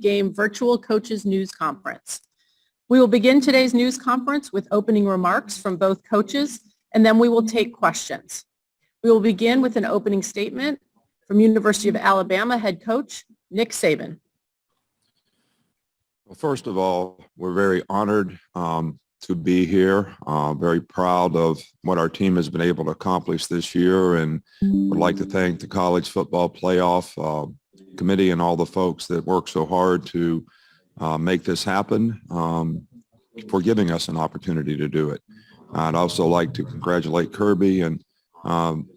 game virtual coaches news conference. We will begin today's news conference with opening remarks from both coaches, and then we will take questions. We will begin with an opening statement from University of Alabama head coach Nick Saban. Well, first of all, we're very honored to be here, very proud of what our team has been able to accomplish this year, and would like to thank the College Football Playoff Committee and all the folks that worked so hard to make this happen for giving us an opportunity to do it. I'd also like to congratulate Kirby and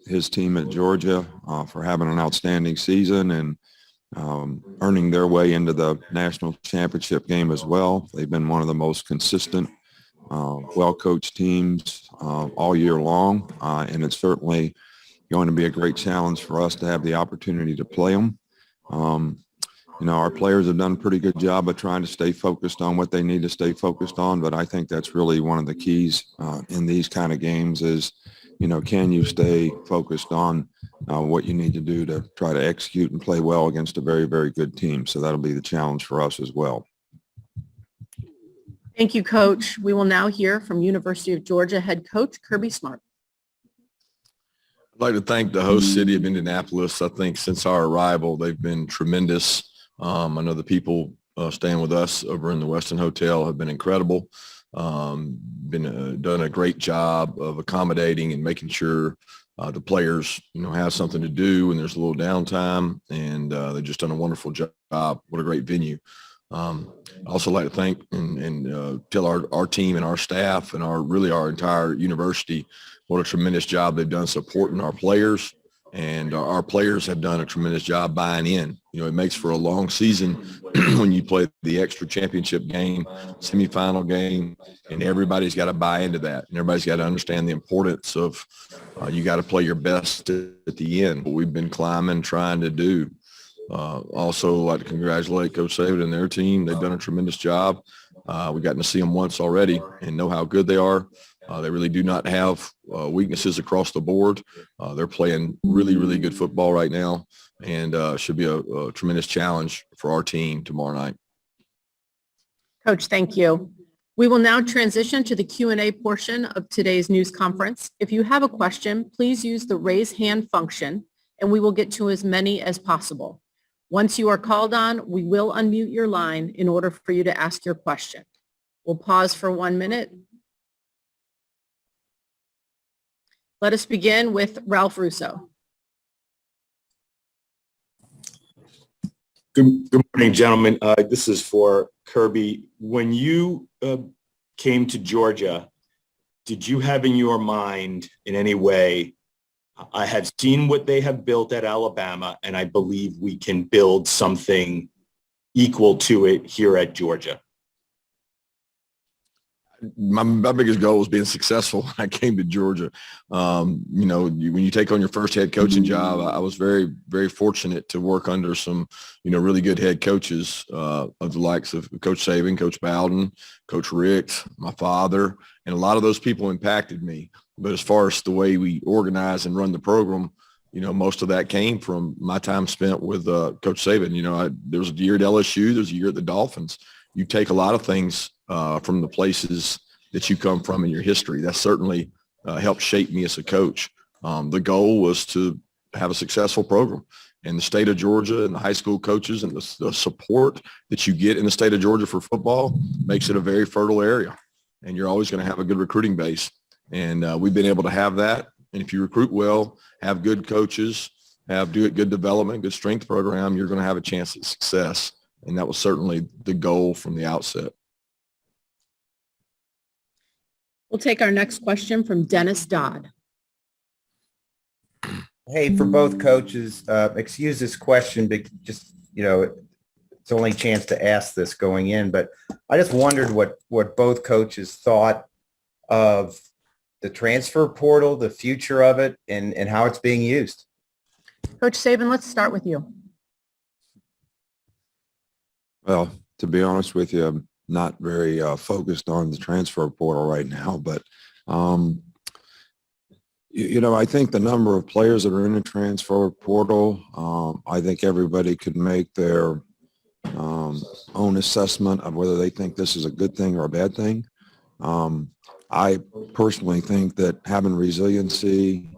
his team at Georgia for having an outstanding season and earning their way into the national championship game as well. They've been one of the most consistent, well-coached teams all year long, and it's certainly going to be a great challenge for us to have the opportunity to play them. Our players have done a pretty good job of trying to stay focused on what they need to stay focused on, but I think that's really one of the keys in these kind of games is, can you stay focused on what you need to do to try to execute and play well against a very, very good team. So that'll be the challenge for us as well. Thank you, Coach. We will now hear from University of Georgia head coach Kirby Smart. I'd like to thank the host city of Indianapolis. I think since our arrival, they've been tremendous. I know the people staying with us over in the Westin Hotel have been incredible. Done a great job of accommodating and making sure the players, have something to do when there's a little downtime, and they've just done a wonderful job. What a great venue. I also like to thank and tell our team and our staff and our entire university what a tremendous job they've done supporting our players, and our players have done a tremendous job buying in. It makes for a long season when you play the extra championship game, semifinal game, and everybody's got to buy into that, and everybody's got to understand the importance of you got to play your best at the end. What we've been climbing, trying to do. Also like to congratulate Coach Saban and their team. They've done a tremendous job. We've gotten to see them once already and know how good they are. They really do not have weaknesses across the board. They're playing really, really good football right now, and should be a tremendous challenge for our team tomorrow night. Coach, thank you. We will now transition to the Q&A portion of today's news conference. If you have a question, please use the raise hand function, and we will get to as many as possible. Once you are called on, we will unmute your line in order for you to ask your question. We'll pause for 1 minute. Let us begin with Ralph Russo. Good morning, gentlemen. This is for Kirby. When you came to Georgia, did you have in your mind in any way, I have seen what they have built at Alabama, and I believe we can build something equal to it here at Georgia? My biggest goal was being successful when I came to Georgia. When you take on your first head coaching job, I was very, very fortunate to work under some, really good head coaches of the likes of Coach Saban, Coach Bowden, Coach Ricks, my father, and a lot of those people impacted me. But as far as the way we organize and run the program, most of that came from my time spent with Coach Saban. There was a year at LSU, there's a year at the Dolphins. You take a lot of things from the places that you come from in your history. That certainly helped shape me as a coach. The goal was to have a successful program. And the state of Georgia and the high school coaches and the support that you get in the state of Georgia for football makes it a very fertile area. And you're always going to have a good recruiting base. And we've been able to have that. And if you recruit well, have good coaches, do good development, good strength program, you're going to have a chance at success. And that was certainly the goal from the outset. We'll take our next question from Dennis Dodd. Hey, for both coaches, excuse this question, but just, it's only chance to ask this going in, but I just wondered what both coaches thought of the transfer portal, the future of it, and how it's being used. Coach Saban, let's start with you. Well, to be honest with you, I'm not very focused on the transfer portal right now, but I think the number of players that are in the transfer portal, I think everybody could make their own assessment of whether they think this is a good thing or a bad thing. I personally think that having resiliency,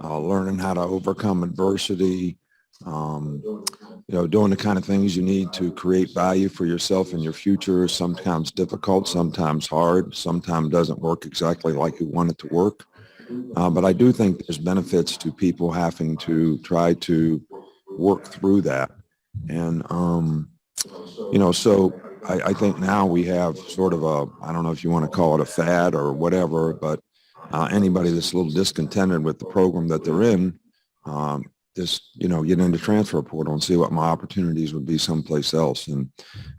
learning how to overcome adversity, doing the kind of things you need to create value for yourself and your future is sometimes difficult, sometimes hard, sometimes doesn't work exactly like you want it to work. But I do think there's benefits to people having to try to work through that. And, so I think now we have sort of I don't know if you want to call it a fad or whatever, but anybody that's a little discontented with the program that they're in, just, get into transfer portal and see what my opportunities would be someplace else. And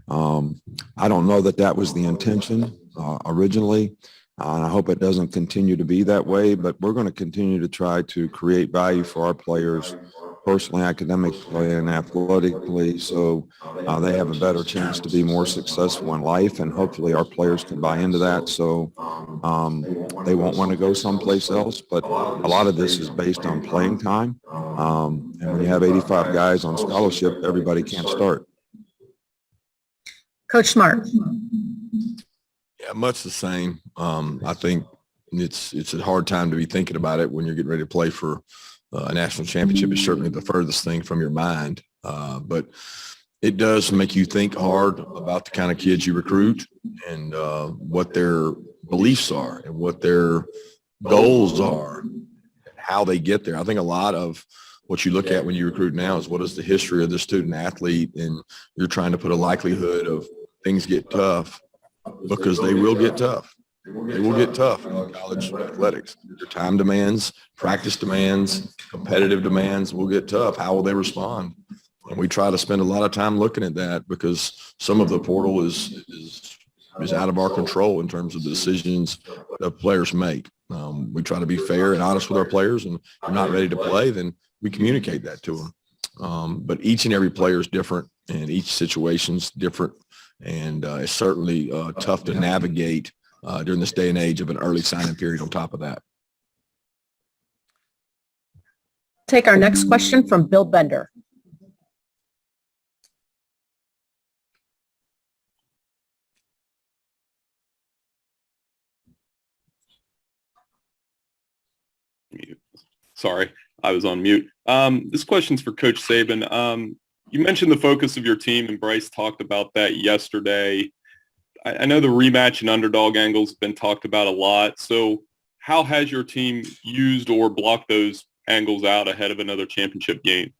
I don't know that was the intention originally. And I hope it doesn't continue to be that way, but we're going to continue to try to create value for our players, personally, academically, and athletically, so they have a better chance to be more successful in life. And hopefully our players can buy into that, so they won't want to go someplace else. But a lot of this is based on playing time. And when you have 85 guys on scholarship, everybody can't start. Coach Smart. Yeah, much the same. I think it's a hard time to be thinking about it when you're getting ready to play for a national championship. Is certainly the furthest thing from your mind, but it does make you think hard about the kind of kids you recruit and what their beliefs are and what their goals are, how they get there. I think a lot of what you look at when you recruit now is what is the history of the student athlete, and you're trying to put a likelihood of things get tough, because they will get tough. They will get tough in college athletics. Your time demands, practice demands, competitive demands will get tough. How will they respond? And we try to spend a lot of time looking at that, because some of the portal is out of our control in terms of the decisions that players make. We try to be fair and honest with our players, and if they're not ready to play, then we communicate that to them. But each and every player is different, and each situation's different. And it's certainly tough to navigate during this day and age of an early signing period on top of that. Take our next question from Bill Bender. Sorry, I was on mute. This question's for Coach Saban. You mentioned the focus of your team, and Bryce talked about that yesterday. I know the rematch and underdog angles have been talked about a lot. So how has your team used or blocked those angles out ahead of another championship game?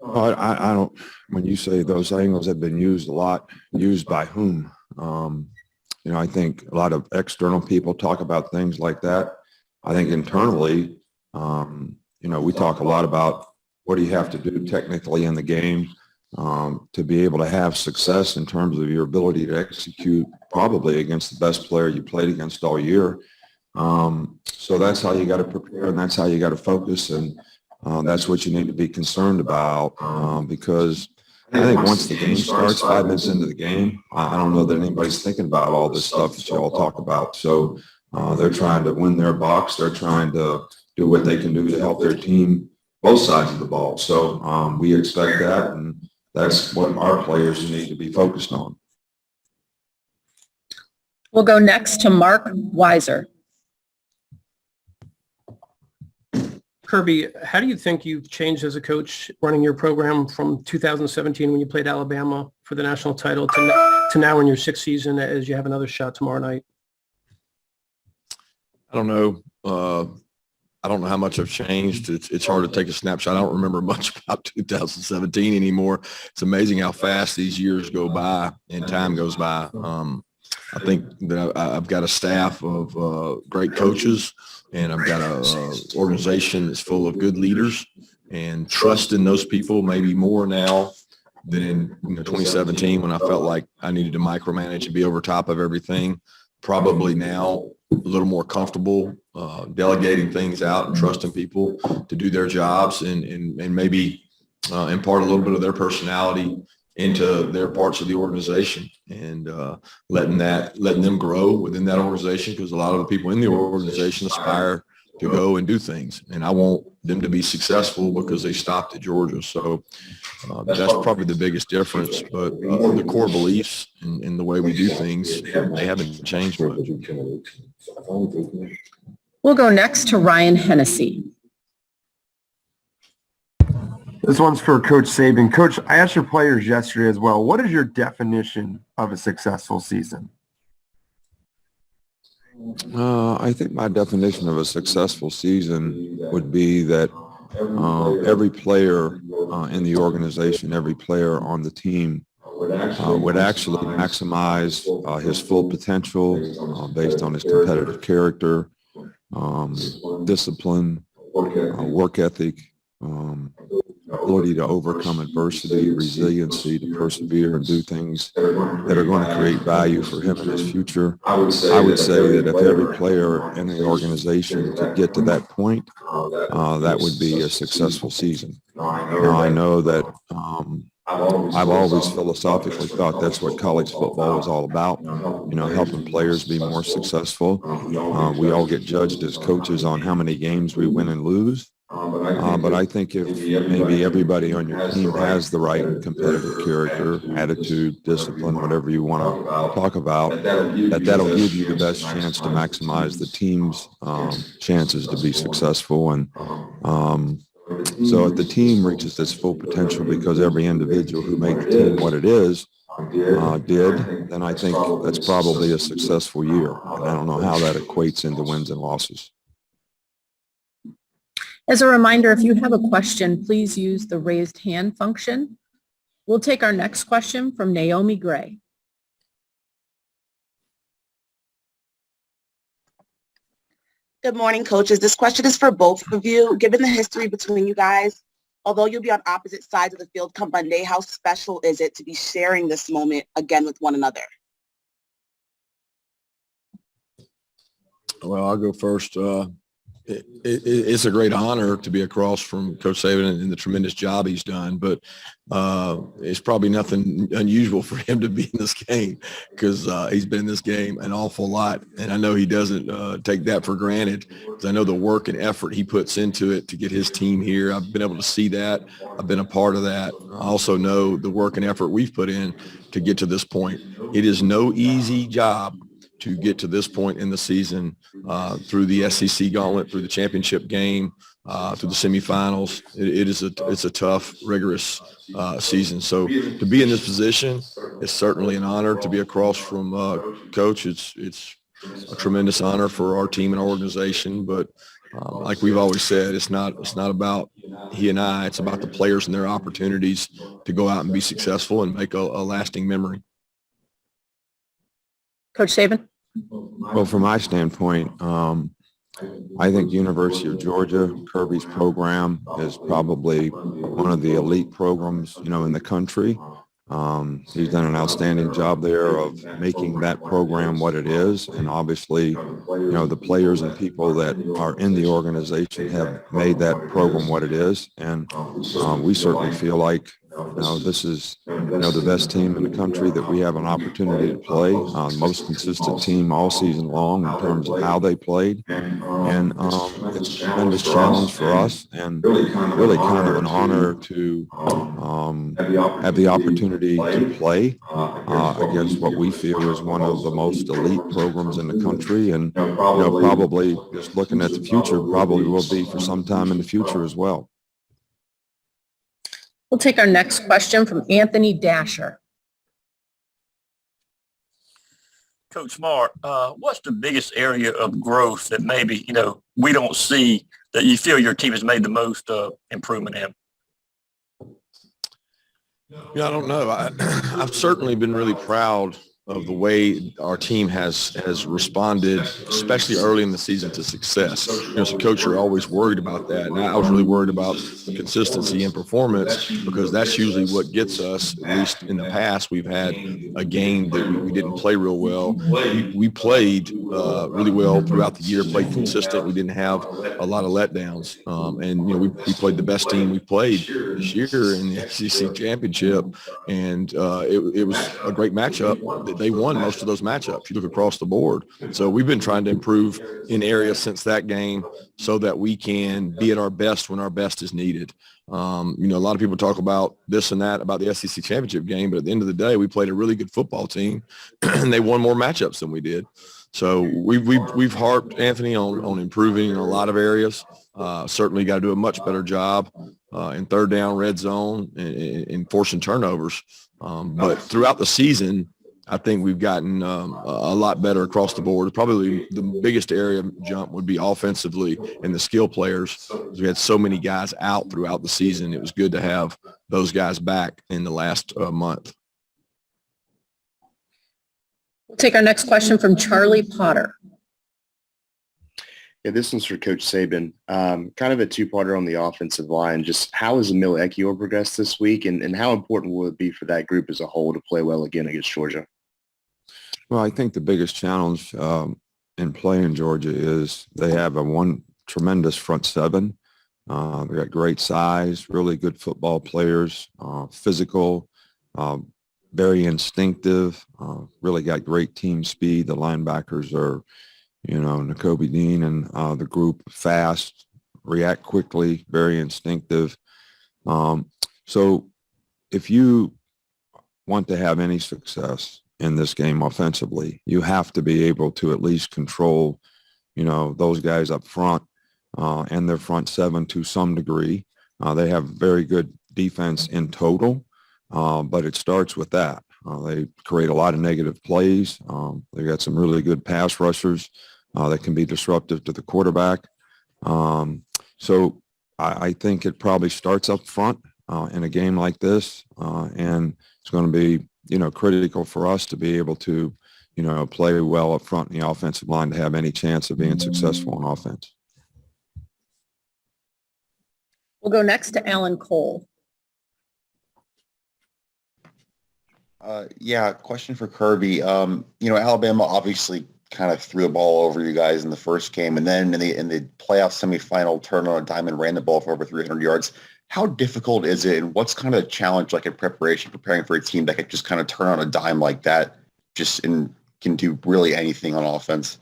I don't, when you say those angles have been used a lot, used by whom? I think a lot of external people talk about things like that. I think internally, we talk a lot about what do you have to do technically in the game to be able to have success in terms of your ability to execute probably against the best player you played against all year. So that's how you got to prepare, and that's how you got to focus, and that's what you need to be concerned about, because I think once the game starts, 5 minutes into the game, I don't know that anybody's thinking about all this stuff that you all talk about. So they're trying to win their box. They're trying to do what they can do to help their team, both sides of the ball. So we expect that, and that's what our players need to be focused on. We'll go next to Mark Weiser. Kirby, how do you think you've changed as a coach running your program from 2017 when you played Alabama for the national title to now in your sixth season as you have another shot tomorrow night? I don't know. I don't know how much I've changed. It's hard to take a snapshot. I don't remember much about 2017 anymore. It's amazing how fast these years go by and time goes by. I think that I've got a staff of great coaches, and I've got an organization that's full of good leaders, and trust in those people maybe more now than in 2017 when I felt like I needed to micromanage and be over top of everything. Probably now a little more comfortable delegating things out and trusting people to do their jobs, and maybe impart a little bit of their personality into their parts of the organization, and letting them grow within that organization, because a lot of the people in the organization aspire to go and do things. And I want them to be successful because they stopped at Georgia. So that's probably the biggest difference. But the core beliefs in the way we do things, they haven't changed much. We'll go next to Ryan Hennessy. This one's for Coach Saban. Coach, I asked your players yesterday as well. What is your definition of a successful season? I think my definition of a successful season would be that every player in the organization, every player on the team would actually maximize his full potential based on his competitive character, discipline, work ethic, ability to overcome adversity, resiliency, to persevere and do things that are going to create value for him in his future. I would say that if every player in the organization could get to that point, that would be a successful season. Now, I know that I've always philosophically thought that's what college football is all about, helping players be more successful. We all get judged as coaches on how many games we win and lose. But I think if maybe everybody on your team has the right competitive character, attitude, discipline, whatever you want to talk about, that'll give you the best chance to maximize the team's chances to be successful. And so if the team reaches its full potential because every individual who made the team what it is did, then I think that's probably a successful year. And I don't know how that equates into wins and losses. As a reminder, if you have a question, please use the raised hand function. We'll take our next question from Naomi Gray. Good morning, coaches. This question is for both of you. Given the history between you guys, although you'll be on opposite sides of the field come Monday, how special is it to be sharing this moment again with one another? Well, I'll go first. It's a great honor to be across from Coach Saban and the tremendous job he's done, but it's probably nothing unusual for him to be in this game because he's been in this game an awful lot. And I know he doesn't take that for granted because I know the work and effort he puts into it to get his team here. I've been able to see that. I've been a part of that. I also know the work and effort we've put in to get to this point. It is no easy job to get to this point in the season through the SEC gauntlet, through the championship game, through the semifinals. It's a tough, rigorous season. So to be in this position is certainly an honor. To be across from Coach, it's a tremendous honor for our team and our organization. But like we've always said, it's not about he and I. It's about the players and their opportunities to go out and be successful and make a lasting memory. Coach Saban? Well, from my standpoint, I think University of Georgia, Kirby's program is probably one of the elite programs, in the country. He's done an outstanding job there of making that program what it is. And obviously, the players and people that are in the organization have made that program what it is. And we certainly feel like this is, the best team in the country that we have an opportunity to play. Most consistent team all season long in terms of how they played. And it's a tremendous challenge for us and really kind of an honor to have the opportunity to play against what we feel is one of the most elite programs in the country. And, probably just looking at the future, probably will be for some time in the future as well. We'll take our next question from Anthony Dasher. Coach Mark, what's the biggest area of growth that maybe, we don't see that you feel your team has made the most improvement in? Yeah, I don't know. I've certainly been really proud of the way our team has responded, especially early in the season, to success. As a coach, you're always worried about that. And I was really worried about the consistency and performance because that's usually what gets us, at least in the past. We've had a game that we didn't play real well. We played really well throughout the year, played consistent. We didn't have a lot of letdowns. And we played the best team we played this year in the SEC championship. And it was a great matchup that they won most of those matchups. You look across the board. So we've been trying to improve in areas since that game so that we can be at our best when our best is needed. A lot of people talk about this and that about the SEC championship game, but at the end of the day, we played a really good football team and they won more matchups than we did. So we've harped, Anthony, on improving in a lot of areas. Certainly got to do a much better job in third down, red zone, in forcing turnovers. But throughout the season, I think we've gotten a lot better across the board. Probably the biggest area jump would be offensively and the skill players. We had so many guys out throughout the season. It was good to have those guys back in the last month. We'll take our next question from Charlie Potter. Yeah, this one's for Coach Saban. Kind of a two-parter on the offensive line. Just how has Emil Ekiyor progressed this week, and how important will it be for that group as a whole to play well again against Georgia? Well, I think the biggest challenge in playing Georgia is they have one tremendous front seven. They got great size, really good football players, physical, very instinctive, really got great team speed. The linebackers are, Nakobe Dean and the group fast, react quickly, very instinctive. So if you want to have any success in this game offensively, you have to be able to at least control, those guys up front and their front seven to some degree. They have very good defense in total, but it starts with that. They create a lot of negative plays. They got some really good pass rushers that can be disruptive to the quarterback. So I think it probably starts up front in a game like this, and it's going to be, critical for us to be able to, play well up front in the offensive line to have any chance of being successful on offense. We'll go next to Alan Cole. Question for Kirby. Alabama obviously kind of threw the ball over you guys in the first game, and then in the playoff semifinal, turned on a dime and ran the ball for over 300 yards. How difficult is it, and what's kind of a challenge like in preparing for a team that could just kind of turn on a dime like that, and can do really anything on offense?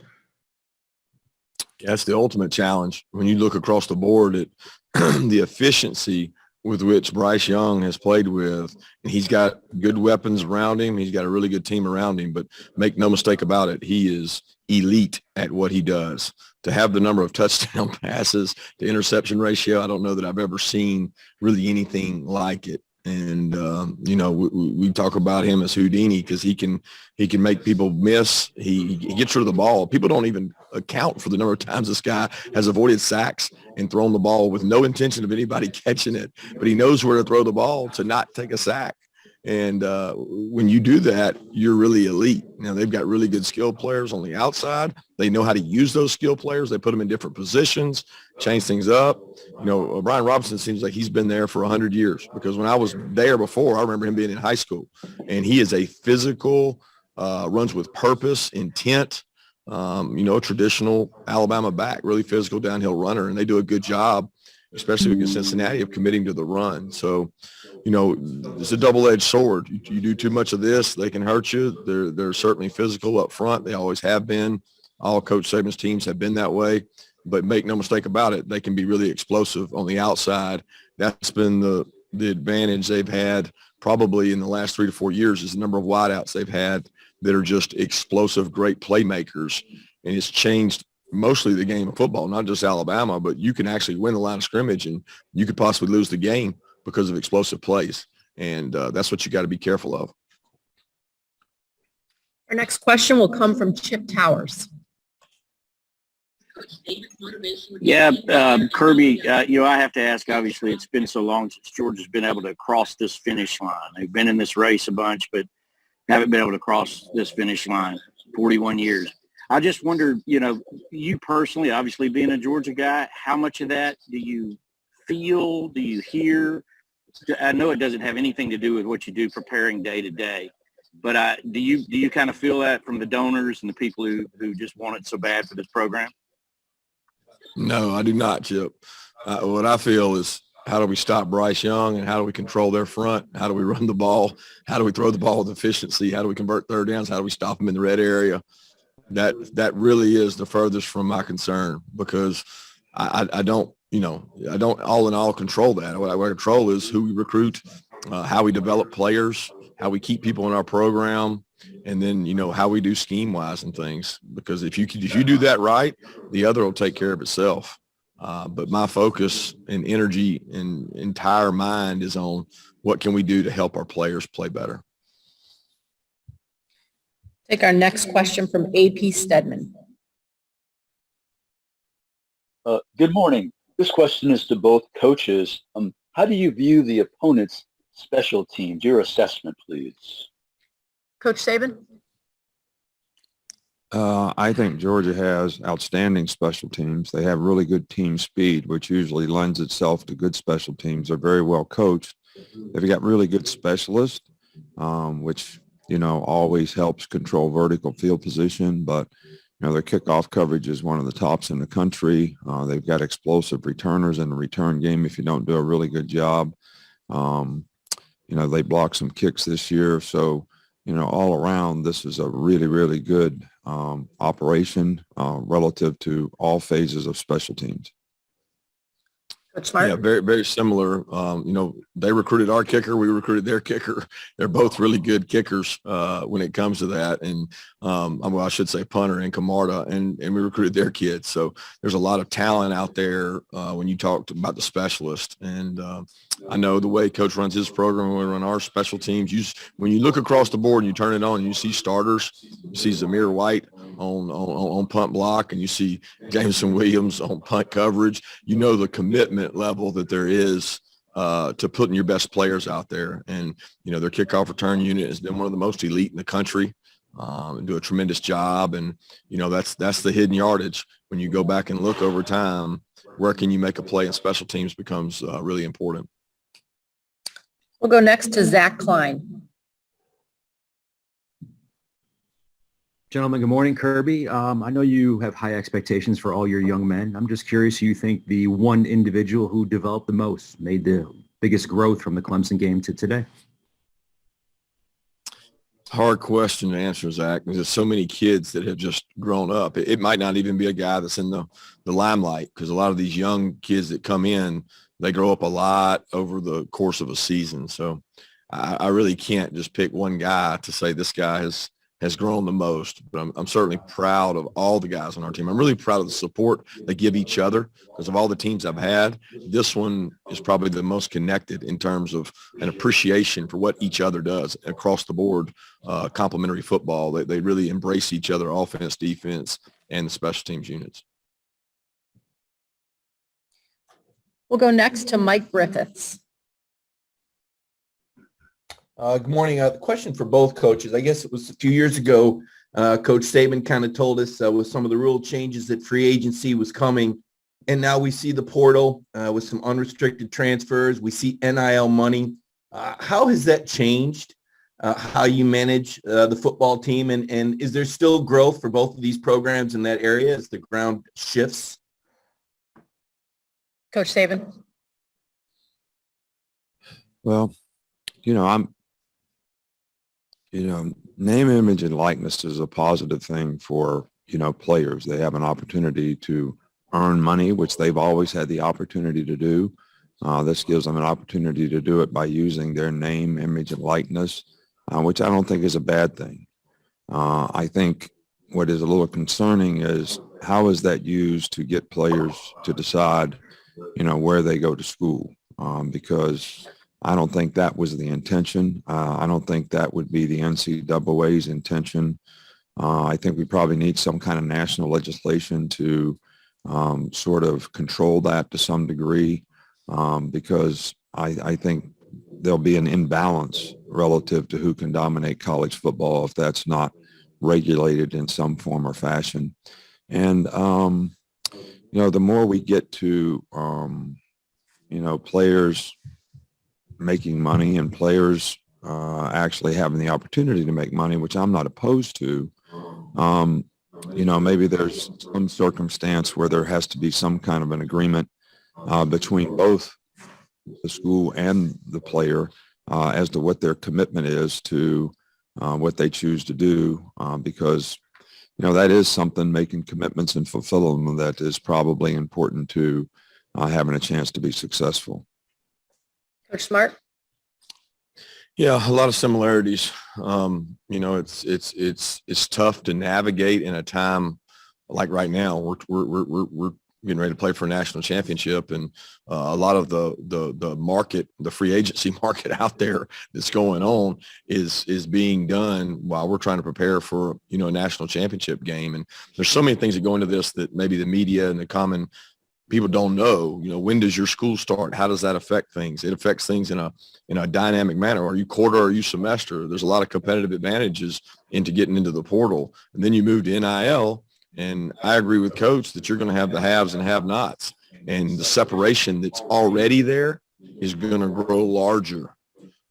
Yeah, that's the ultimate challenge. When you look across the board at the efficiency with which Bryce Young has played with, and he's got good weapons around him. He's got a really good team around him, but make no mistake about it, he is elite at what he does. To have the number of touchdown passes, the interception ratio, I don't know that I've ever seen really anything like it. And, we talk about him as Houdini because he can make people miss. He gets rid of the ball. People don't even account for the number of times this guy has avoided sacks and thrown the ball with no intention of anybody catching it. But he knows where to throw the ball to not take a sack. And when you do that, you're really elite. They've got really good skill players on the outside. They know how to use those skill players. They put them in different positions, change things up. Brian Robinson seems like he's been there for 100 years because when I was there before, I remember him being in high school. And he is a physical, runs with purpose, intent, traditional Alabama back, really physical downhill runner. And they do a good job, especially against Cincinnati, of committing to the run. So, it's a double-edged sword. You do too much of this, they can hurt you. They're certainly physical up front. They always have been. All Coach Saban's teams have been that way. But make no mistake about it, they can be really explosive on the outside. That's been the advantage they've had probably in the last 3 to 4 years is the number of wideouts they've had that are just explosive, great playmakers. And it's changed mostly the game of football, not just Alabama, but you can actually win the line of scrimmage and you could possibly lose the game because of explosive plays. And that's what you got to be careful of. Our next question will come from Chip Towers. Yeah, Kirby, I have to ask, obviously, it's been so long since Georgia's been able to cross this finish line. They've been in this race a bunch, but haven't been able to cross this finish line, 41 years. I just wonder, you personally, obviously being a Georgia guy, how much of that do you feel, do you hear? I know it doesn't have anything to do with what you do preparing day to day, but do you kind of feel that from the donors and the people who just want it so bad for this program? No, I do not, Chip. What I feel is how do we stop Bryce Young, and how do we control their front? How do we run the ball? How do we throw the ball with efficiency? How do we convert third downs? How do we stop them in the red area? That really is the furthest from my concern, because I don't, I don't all in all control that. What I control is who we recruit, how we develop players, how we keep people in our program, and then, how we do scheme wise and things. Because if you do that right, the other will take care of itself. But my focus and energy and entire mind is on what can we do to help our players play better. Take our next question from AP Stedman. Good morning. This question is to both coaches. How do you view the opponent's special teams? Your assessment, please. Coach Saban? I think Georgia has outstanding special teams. They have really good team speed, which usually lends itself to good special teams. They're very well coached. They've got really good specialists, which, always helps control vertical field position. But, their kickoff coverage is one of the tops in the country. They've got explosive returners in the return game if you don't do a really good job. They blocked some kicks this year. So, all around, this is a really, really good operation relative to all phases of special teams. Coach Smart? Yeah, very, very similar. They recruited our kicker. We recruited their kicker. They're both really good kickers when it comes to that. And I should say punter and Camarda, and we recruited their kids. So there's a lot of talent out there when you talked about the specialist. And I know the way Coach runs his program, when we run our special teams, when you look across the board and you turn it on and you see starters, you see Zamir White on punt block, and you see Jameson Williams on punt coverage, the commitment level that there is to putting your best players out there. And, their kickoff return unit has been one of the most elite in the country, and do a tremendous job. And, that's the hidden yardage. When you go back and look over time, where can you make a play in special teams becomes really important. We'll go next to Zach Klein. Gentlemen, good morning, Kirby. I know you have high expectations for all your young men. I'm just curious who you think the one individual who developed the most, made the biggest growth from the Clemson game to today? Hard question to answer, Zach. There's so many kids that have just grown up. It might not even be a guy that's in the limelight, because a lot of these young kids that come in, they grow up a lot over the course of a season. So I really can't just pick one guy to say this guy has grown the most, but I'm certainly proud of all the guys on our team. I'm really proud of the support they give each other, because of all the teams I've had, this one is probably the most connected in terms of an appreciation for what each other does across the board. Complementary football, they really embrace each other, offense, defense, and the special teams units. We'll go next to Mike Griffiths. Good morning. The question for both coaches. I guess it was a few years ago, Coach Saban kind of told us with some of the rule changes that free agency was coming. And now we see the portal with some unrestricted transfers. We see NIL money. How has that changed how you manage the football team? And is there still growth for both of these programs in that area as the ground shifts? Coach Saban? Well, name, image, and likeness is a positive thing for, players. They have an opportunity to earn money, which they've always had the opportunity to do. This gives them an opportunity to do it by using their name, image, and likeness, which I don't think is a bad thing. I think what is a little concerning is how is that used to get players to decide, where they go to school, because I don't think that was the intention. I don't think that would be the NCAA's intention. I think we probably need some kind of national legislation to sort of control that to some degree, because I think there'll be an imbalance relative to who can dominate college football if that's not regulated in some form or fashion. And, the more we get to, players making money and players actually having the opportunity to make money, which I'm not opposed to, maybe there's some circumstance where there has to be some kind of an agreement between both the school and the player as to what their commitment is to what they choose to do, because that is something, making commitments and fulfilling them, that is probably important to having a chance to be successful. Coach Smart? Yeah, a lot of similarities. It's tough to navigate in a time like right now. We're getting ready to play for a national championship, and a lot of the market, the free agency market out there that's going on is being done while we're trying to prepare for a national championship game. And there's so many things that go into this that maybe the media and the common people don't know. When does your school start? How does that affect things? It affects things in a dynamic manner. Are you quarter? Are you semester? There's a lot of competitive advantages into getting into the portal, and then you move to NIL. And I agree with Coach that you're going to have the haves and have-nots, and the separation that's already there is going to grow larger.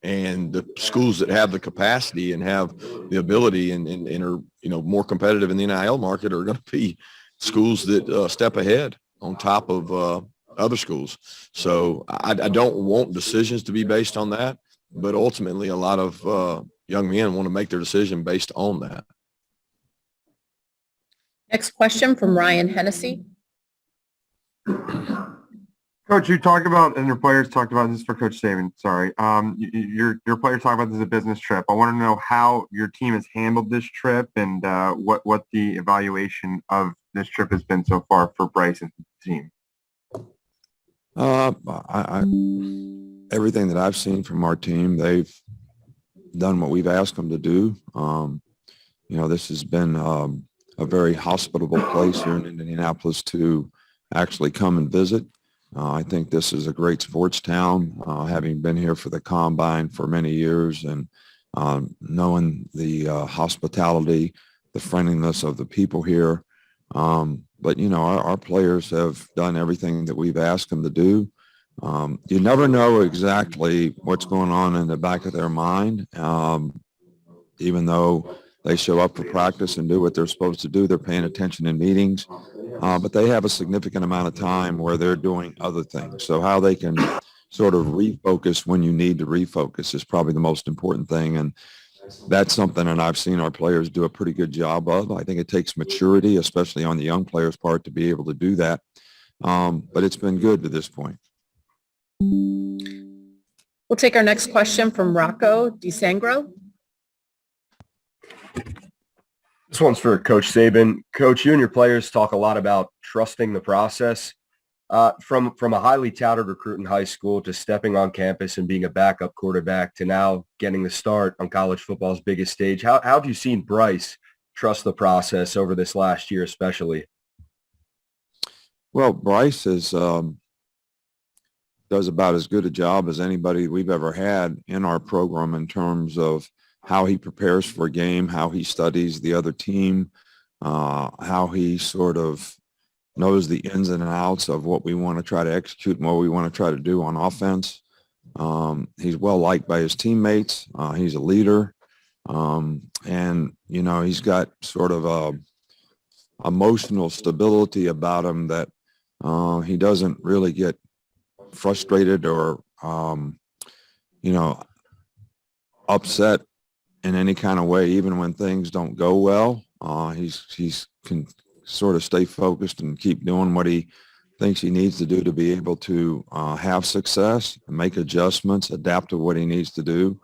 And the schools that have the capacity and have the ability and are more competitive in the NIL market are going to be schools that step ahead on top of other schools. So I don't want decisions to be based on that, but ultimately a lot of young men want to make their decision based on that. Next question from Ryan Hennessy. Coach, you talked about, and your players talked about, this is for Coach Saban, sorry. Your players talk about this as a business trip. I want to know how your team has handled this trip and what the evaluation of this trip has been so far for Bryce and the team. Everything that I've seen from our team, they've done what we've asked them to do. This has been a very hospitable place here in Indianapolis to actually come and visit. I think this is a great sports town, having been here for the Combine for many years, and knowing the hospitality, the friendliness of the people here. But our players have done everything that we've asked them to do. You never know exactly what's going on in the back of their mind, even though they show up for practice and do what they're supposed to do. They're paying attention in meetings, but they have a significant amount of time where they're doing other things. So how they can sort of refocus when you need to refocus is probably the most important thing. And that's something that I've seen our players do a pretty good job of. I think it takes maturity, especially on the young players' part, to be able to do that. But it's been good to this point. We'll take our next question from Rocco DeSangro. This one's for Coach Saban. Coach, you and your players talk a lot about trusting the process. From a highly touted recruit in high school to stepping on campus and being a backup quarterback to now getting the start on college football's biggest stage, how have you seen Bryce trust the process over this last year especially? Well, Bryce does about as good a job as anybody we've ever had in our program in terms of how he prepares for a game, how he studies the other team, how he sort of knows the ins and outs of what we want to try to execute and what we want to try to do on offense. He's well liked by his teammates. He's a leader. And, he's got sort of a emotional stability about him that he doesn't really get frustrated or, upset in any kind of way, even when things don't go well. He's can sort of stay focused and keep doing what he thinks he needs to do to be able to have success, make adjustments, adapt to what he needs to do.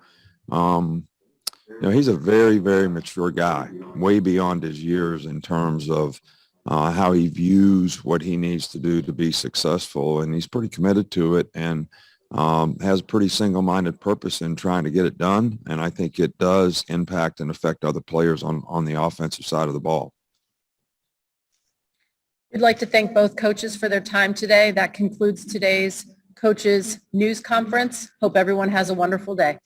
He's a very, very mature guy, way beyond his years in terms of how he views what he needs to do to be successful, and he's pretty committed to it and has a pretty single-minded purpose in trying to get it done, and I think it does impact and affect other players on the offensive side of the ball. We'd like to thank both coaches for their time today. That concludes today's coaches news conference. Hope everyone has a wonderful day.